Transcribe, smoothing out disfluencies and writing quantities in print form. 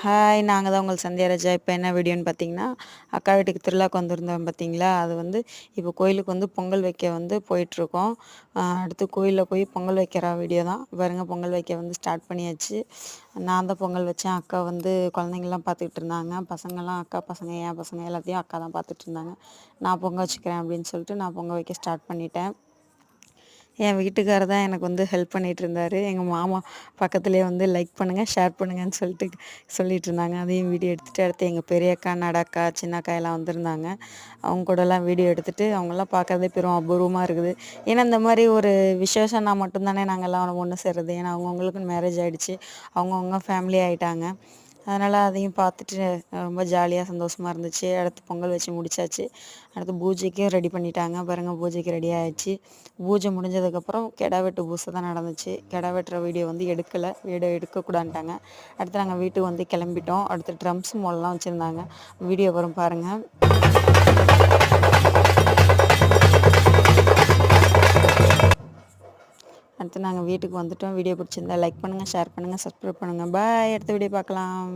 Hi, நாங்க தான் உங்கள் சந்தியா ராஜா. இப்போ என்ன வீடியோன்னு பார்த்தீங்கன்னா, அக்கா வீட்டுக்கு திருவிழாக்கு வந்திருந்தோம் பார்த்தீங்களா, அது வந்து இப்போ கோயிலுக்கு வந்து பொங்கல் வைக்க வந்து போயிட்டுருக்கோம். அடுத்து கோயிலில் போய் பொங்கல் வைக்கிற வீடியோ தான். பாருங்க, பொங்கல் வைக்க வந்து ஸ்டார்ட் பண்ணியாச்சு. நான் தான் பொங்கல் வச்சேன். அக்கா வந்து குழந்தைங்கள்லாம் பார்த்துக்கிட்டு இருந்தாங்க. பசங்கள்லாம் அக்கா பசங்க, என் பசங்க எல்லாத்தையும் அக்கா தான் பார்த்துட்டு இருந்தாங்க. நான் பொங்க வச்சுக்கிறேன் அப்படின்னு சொல்லிட்டு நான் பொங்க வைக்க ஸ்டார்ட் பண்ணிட்டேன். என் வீட்டுக்காரர் தான் எனக்கு வந்து ஹெல்ப் பண்ணிகிட்டு இருந்தார். எங்கள் மாமா பக்கத்துலேயே வந்து லைக் பண்ணுங்கள், ஷேர் பண்ணுங்கன்னு சொல்லிட்டு இருந்தாங்க. அதையும் வீடியோ எடுத்துகிட்டு, அடுத்து எங்கள் பெரிய அக்கா, நடக்கா, சின்ன அக்கா எல்லாம் வந்திருந்தாங்க. அவங்க கூடலாம் வீடியோ எடுத்துகிட்டு, அவங்களாம் பார்க்கறதே பெரும் அபூர்வமாக இருக்குது. ஏன்னா இந்த மாதிரி ஒரு விசேஷம்னா மட்டும்தானே நாங்கள்லாம் ஒன்று சேர்றது. ஏன்னா அவங்கவுங்களுக்கு மேரேஜ் ஆகிடுச்சு, அவங்கவுங்க ஃபேமிலி ஆகிட்டாங்க. அதனால் அதையும் பார்த்துட்டு ரொம்ப ஜாலியாக சந்தோஷமாக இருந்துச்சு. அடுத்து பொங்கல் வச்சு முடிச்சாச்சு. அடுத்து பூஜைக்கும் ரெடி பண்ணிட்டாங்க. பாருங்கள், பூஜைக்கு ரெடி ஆகிடுச்சு. பூஜை முடிஞ்சதுக்கப்புறம் கிடா வெட்டு பூசை தான் நடந்துச்சு. கிடா வெட்டுற வீடியோ வந்து வீடியோ எடுக்கக்கூடாதுன்ட்டாங்க. அடுத்து நாங்கள் வீட்டுக்கு வந்து கிளம்பிட்டோம். அடுத்து ட்ரம்ஸ் மோல்லாம் வச்சுருந்தாங்க. வீடியோ வரும் பாருங்கள். அடுத்து நாங்கள் வீட்டுக்கு வந்துட்டோம். வீடியோ பிடிச்சிருந்தா லைக் பண்ணுங்கள், ஷேர் பண்ணுங்கள், சப்ஸ்கிரைப் பண்ணுங்கள். பாய். அடுத்த வீடியோ பார்க்கலாம்.